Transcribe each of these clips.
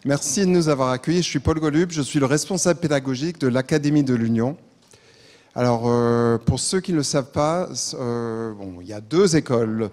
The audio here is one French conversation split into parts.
Merci de nous avoir accueillis. Je suis Paul Golub, je suis le responsable pédagogique de l'Académie de l'Union. Alors, pour ceux qui ne le savent pas, il y a deux écoles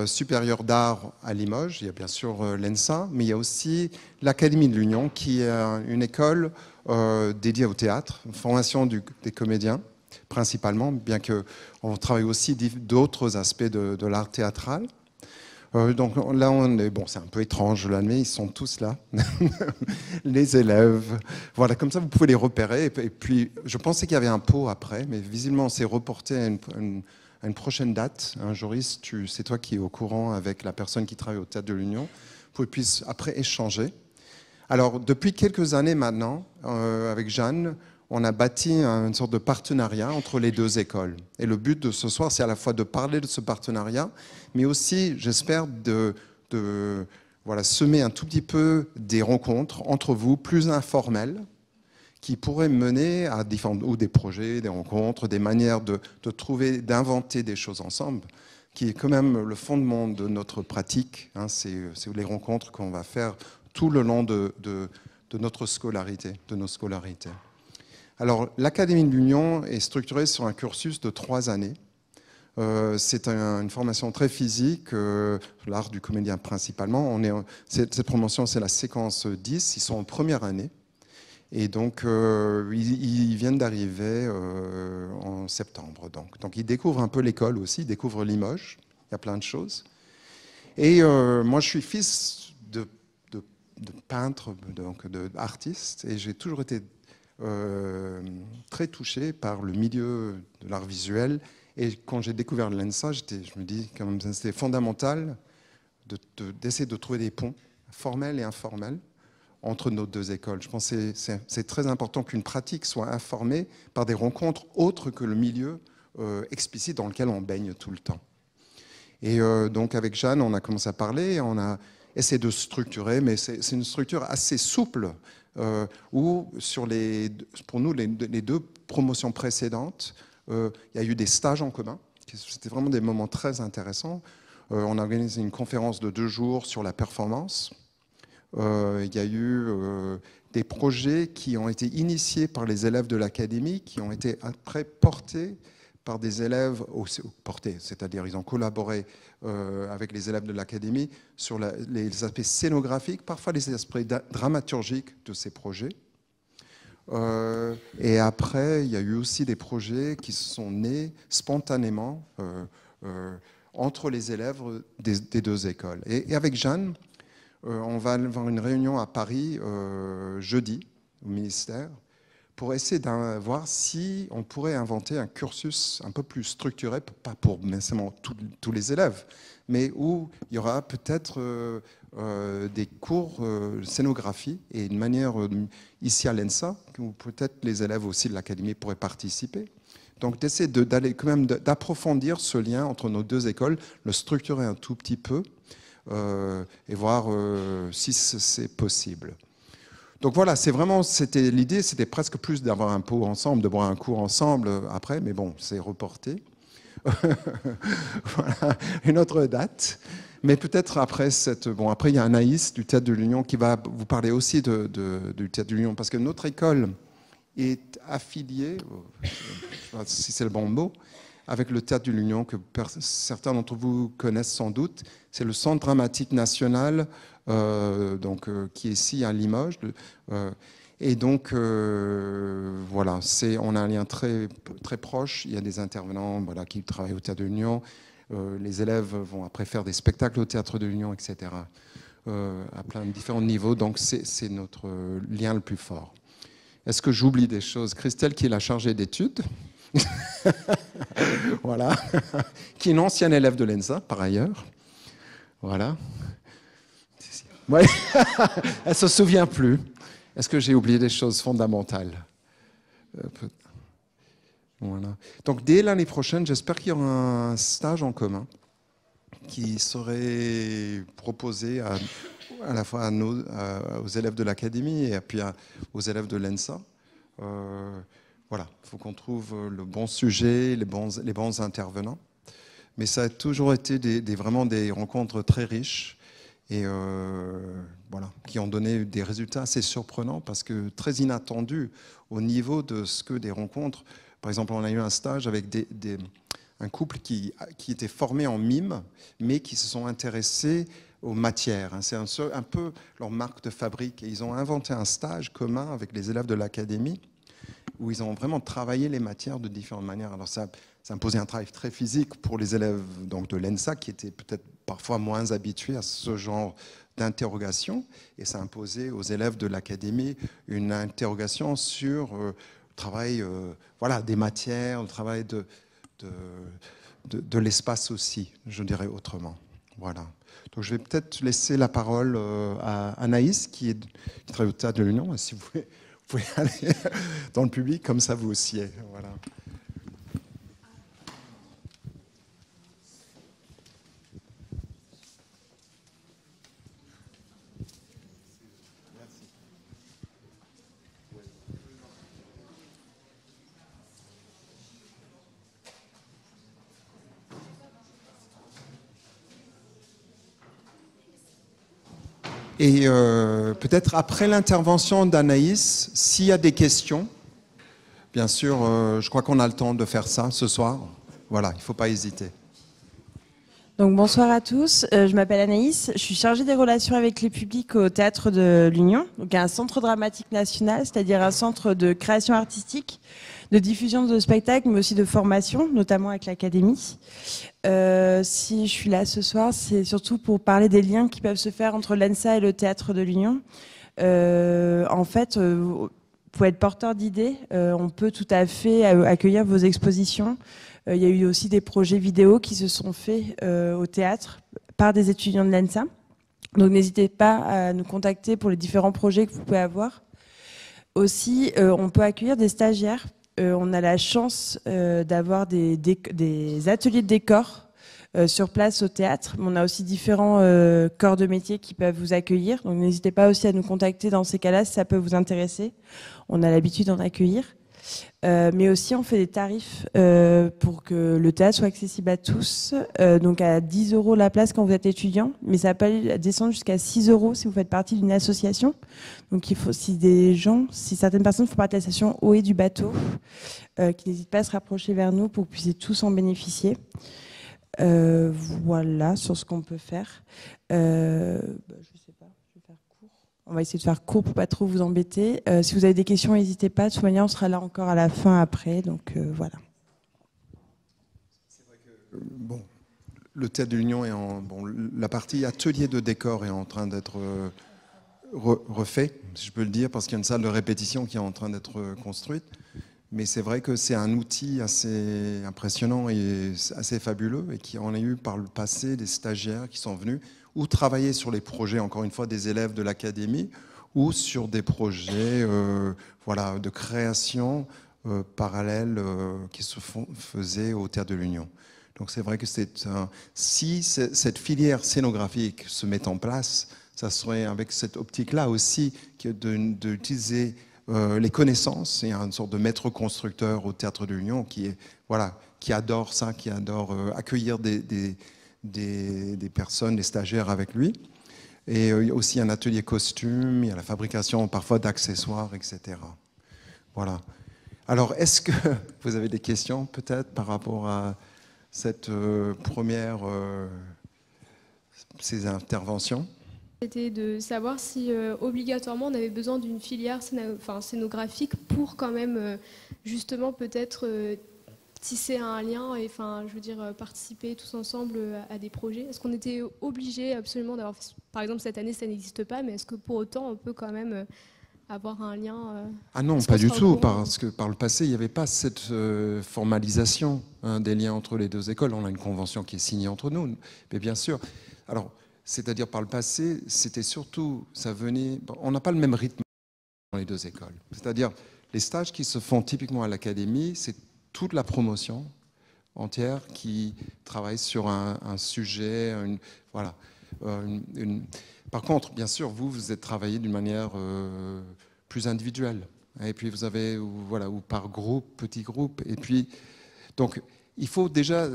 supérieures d'art à Limoges. Il y a bien sûr l'ENSA, mais il y a aussi l'Académie de l'Union, qui est une école dédiée au théâtre, formation des comédiens principalement, bien qu'on travaille aussi d'autres aspects de l'art théâtral. Donc là, c'est un peu étrange, je l'admets, ils sont tous là, les élèves. Voilà, comme ça, vous pouvez les repérer. Et puis, je pensais qu'il y avait un pot après, mais visiblement, on s'est reporté à une prochaine date. Joris, c'est toi qui es au courant avec la personne qui travaille au Théâtre de l'Union, pour qu'on puisse après échanger. Alors, depuis quelques années maintenant, avec Jeanne, on a bâti une sorte de partenariat entre les deux écoles. Et le but de ce soir, c'est à la fois de parler de ce partenariat, mais aussi, j'espère, de semer un tout petit peu des rencontres entre vous, plus informelles, qui pourraient mener à ou des projets, des rencontres, des manières de trouver, d'inventer des choses ensemble, qui est quand même le fondement de notre pratique. C'est les rencontres qu'on va faire tout le long de notre scolarité, de nos scolarités. Alors, l'Académie de l'Union est structurée sur un cursus de 3 années. C'est une formation très physique, l'art du comédien principalement. Cette promotion, c'est la séquence 10, ils sont en première année. Et donc, ils viennent d'arriver en septembre. Donc, ils découvrent un peu l'école aussi, ils découvrent Limoges, il y a plein de choses. Et moi, je suis fils de peintre, donc d'artiste, et j'ai toujours été très touché par le milieu de l'art visuel. Et quand j'ai découvert l'ENSA, je me dis quand même c'était fondamental d'essayer de trouver des ponts formels et informels entre nos deux écoles. Je pense que c'est très important qu'une pratique soit informée par des rencontres autres que le milieu explicite dans lequel on baigne tout le temps. Et donc avec Jeanne, on a commencé à parler, on a essayé de structurer, mais c'est une structure assez souple, où pour nous, les deux promotions précédentes, il y a eu des stages en commun. C'était vraiment des moments très intéressants. On a organisé une conférence de 2 jours sur la performance. Il y a eu des projets qui ont été initiés par les élèves de l'académie, qui ont été après portés par des élèves, c'est-à-dire ils ont collaboré avec les élèves de l'académie sur les aspects scénographiques, parfois les aspects dramaturgiques de ces projets. Et après, il y a eu aussi des projets qui se sont nés spontanément entre les élèves des deux écoles. Et avec Jeanne, on va avoir une réunion à Paris jeudi au ministère pour essayer de voir si on pourrait inventer un cursus un peu plus structuré, pas pour nécessairement tous les élèves, mais où il y aura peut-être des cours de scénographie et une manière, ici à l'ENSA, où peut-être les élèves aussi de l'académie pourraient participer. Donc d'essayer d'aller quand même d'approfondir ce lien entre nos deux écoles, le structurer un tout petit peu et voir si c'est possible. Donc voilà, l'idée, c'était presque plus d'avoir un pot ensemble, de boire un cours ensemble après, mais bon, c'est reporté. Voilà, une autre date. Mais peut-être après après, il y a Anaïs du Théâtre de l'Union qui va vous parler aussi du Théâtre de l'Union, parce que notre école est affiliée, je ne sais pas si c'est le bon mot, avec le Théâtre de l'Union, que certains d'entre vous connaissent sans doute. C'est le Centre dramatique national, qui est ici à Limoges. Et donc, voilà, on a un lien très, très proche. Il y a des intervenants qui travaillent au Théâtre de l'Union. Les élèves vont après faire des spectacles au Théâtre de l'Union, etc., à plein de différents niveaux. Donc, c'est notre lien le plus fort. Est-ce que j'oublie des choses? Christelle, qui est la chargée d'études, voilà, qui est une ancienne élève de l'ENSA, par ailleurs. Voilà. Ouais. Elle ne se souvient plus. Est-ce que j'ai oublié des choses fondamentales? Voilà. Donc, dès l'année prochaine, j'espère qu'il y aura un stage en commun qui serait proposé à la fois aux élèves de l'académie et puis aux élèves de l'ENSA. Voilà, il faut qu'on trouve le bon sujet, les bons intervenants. Mais ça a toujours été vraiment des rencontres très riches. et voilà, qui ont donné des résultats assez surprenants parce que très inattendus au niveau de ce que des rencontres. Par exemple, on a eu un stage avec un couple qui était formé en mime, mais qui se sont intéressés aux matières. C'est un peu leur marque de fabrique. Et ils ont inventé un stage commun avec les élèves de l'académie où ils ont vraiment travaillé les matières de différentes manières. Alors ça imposait un travail très physique pour les élèves donc, de l'ENSA qui étaient peut-être parfois moins habitués à ce genre d'interrogation. Et ça imposait aux élèves de l'académie une interrogation sur le travail voilà, des matières, le travail de l'espace aussi, je dirais autrement. Voilà. Donc je vais peut-être laisser la parole à Anaïs qui travaille au Théâtre de l'Union. Si vous pouvez aller dans le public, comme ça vous aussi. Voilà. Et peut-être après l'intervention d'Anaïs, s'il y a des questions, bien sûr, je crois qu'on a le temps de faire ça ce soir. Voilà, il ne faut pas hésiter. Donc bonsoir à tous, je m'appelle Anaïs, je suis chargée des relations avec les publics au Théâtre de l'Union, donc un centre dramatique national, c'est-à-dire un centre de création artistique, de diffusion de spectacles, mais aussi de formation, notamment avec l'Académie. Si je suis là ce soir, c'est surtout pour parler des liens qui peuvent se faire entre l'ENSA et le Théâtre de l'Union. En fait, pour être porteur d'idées, on peut tout à fait accueillir vos expositions. Il y a eu aussi des projets vidéo qui se sont faits au théâtre par des étudiants de l'ENSA. Donc n'hésitez pas à nous contacter pour les différents projets que vous pouvez avoir. Aussi, on peut accueillir des stagiaires. On a la chance d'avoir des ateliers de décor sur place au théâtre. On a aussi différents corps de métier qui peuvent vous accueillir. Donc n'hésitez pas aussi à nous contacter dans ces cas-là si ça peut vous intéresser. On a l'habitude d'en accueillir. Mais aussi on fait des tarifs pour que le théâtre soit accessible à tous, donc à 10 € la place quand vous êtes étudiant, mais ça peut descendre jusqu'à 6 € si vous faites partie d'une association. Donc il faut, si certaines personnes font partie de l'association Haut et du bateau, qui n'hésitent pas à se rapprocher vers nous pour que vous puissiez tous en bénéficier. Voilà sur ce qu'on peut faire. Je sais pas, je vais faire court. On va essayer de faire court pour pas trop vous embêter. Si vous avez des questions, n'hésitez pas. De toute manière, on sera là encore à la fin après. Donc voilà. C'est vrai que bon, le Théâtre de l'Union est la partie atelier de décor est en train d'être refait, si je peux le dire, parce qu'il y a une salle de répétition qui est en train d'être construite. Mais c'est vrai que c'est un outil assez impressionnant et assez fabuleux et qui en a eu par le passé des stagiaires qui sont venus ou travailler sur les projets, encore une fois, des élèves de l'académie ou sur des projets voilà, de création parallèle qui se faisaient au Théâtre de l'Union. Donc c'est vrai que si cette filière scénographique se met en place, ça serait avec cette optique-là aussi d'utiliser les connaissances. Il y a une sorte de maître constructeur au Théâtre de l'Union qui adore ça, qui adore accueillir des personnes, des stagiaires avec lui. Et il y a aussi un atelier costume, il y a la fabrication parfois d'accessoires, etc. Voilà. Alors, est-ce que vous avez des questions peut-être par rapport à cette ces interventions? C'était de savoir si obligatoirement on avait besoin d'une filière scénographique pour quand même justement peut-être tisser un lien et je veux dire participer tous ensemble à des projets. Est-ce qu'on était obligé absolument d'avoir, par exemple cette année ça n'existe pas, mais est-ce que pour autant on peut quand même avoir un lien Ah non, pas du tout, parce que par le passé il n'y avait pas cette formalisation des liens entre les deux écoles. On a une convention qui est signée entre nous, mais bien sûr. Alors, c'est-à-dire par le passé, c'était surtout, on n'a pas le même rythme dans les deux écoles. C'est-à-dire, les stages qui se font typiquement à l'académie, c'est toute la promotion entière qui travaille sur un sujet, voilà. Par contre, bien sûr, vous êtes travaillé d'une manière plus individuelle. Et puis vous avez, voilà, ou par groupe, petit groupe. Et puis, donc, il faut déjà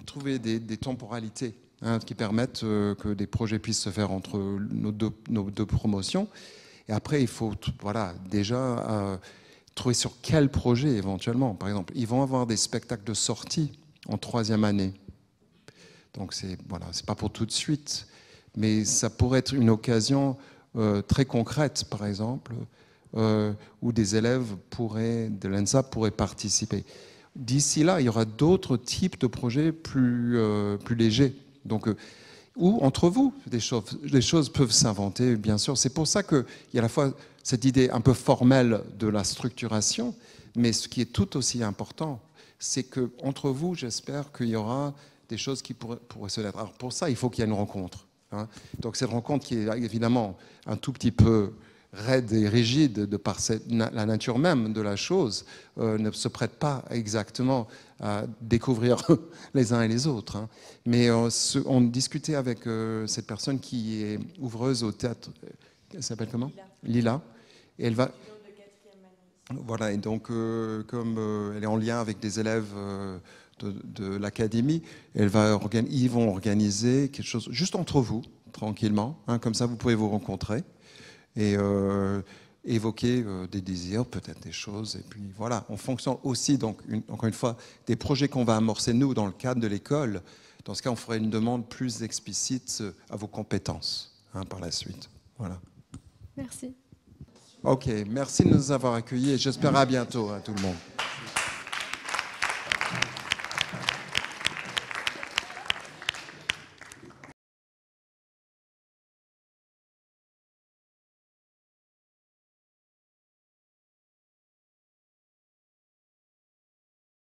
trouver des temporalités. hein, qui permettent que des projets puissent se faire entre nos deux promotions. Et après, il faut voilà, déjà trouver sur quel projet éventuellement. Par exemple, ils vont avoir des spectacles de sortie en 3e année. Donc, voilà, c'est pas pour tout de suite. Mais ça pourrait être une occasion très concrète, par exemple, où des élèves de l'ENSA pourraient participer. D'ici là, il y aura d'autres types de projets plus légers. Donc, ou entre vous, des choses peuvent s'inventer, bien sûr. C'est pour ça qu'il y a à la fois cette idée un peu formelle de la structuration, mais ce qui est tout aussi important, c'est qu'entre vous, j'espère qu'il y aura des choses qui pourraient se naître. Alors pour ça, il faut qu'il y ait une rencontre. Hein. Donc cette rencontre qui est évidemment un tout petit peu raide et rigide de par la nature même de la chose, ne se prête pas exactement à découvrir les uns et les autres. Hein. Mais on discutait avec cette personne qui est ouvreuse au théâtre. Elle s'appelle comment ? Lila. Et elle va... Voilà, et donc comme elle est en lien avec des élèves de l'académie, ils vont organiser quelque chose juste entre vous, tranquillement, hein, comme ça vous pouvez vous rencontrer et évoquer des désirs, peut-être des choses, et puis voilà, en fonction aussi, donc encore une fois, des projets qu'on va amorcer nous dans le cadre de l'école. Dans ce cas, on ferait une demande plus explicite à vos compétences, hein, par la suite. Voilà. Merci. Ok, merci de nous avoir accueillis et j'espère à bientôt, hein, tout le monde.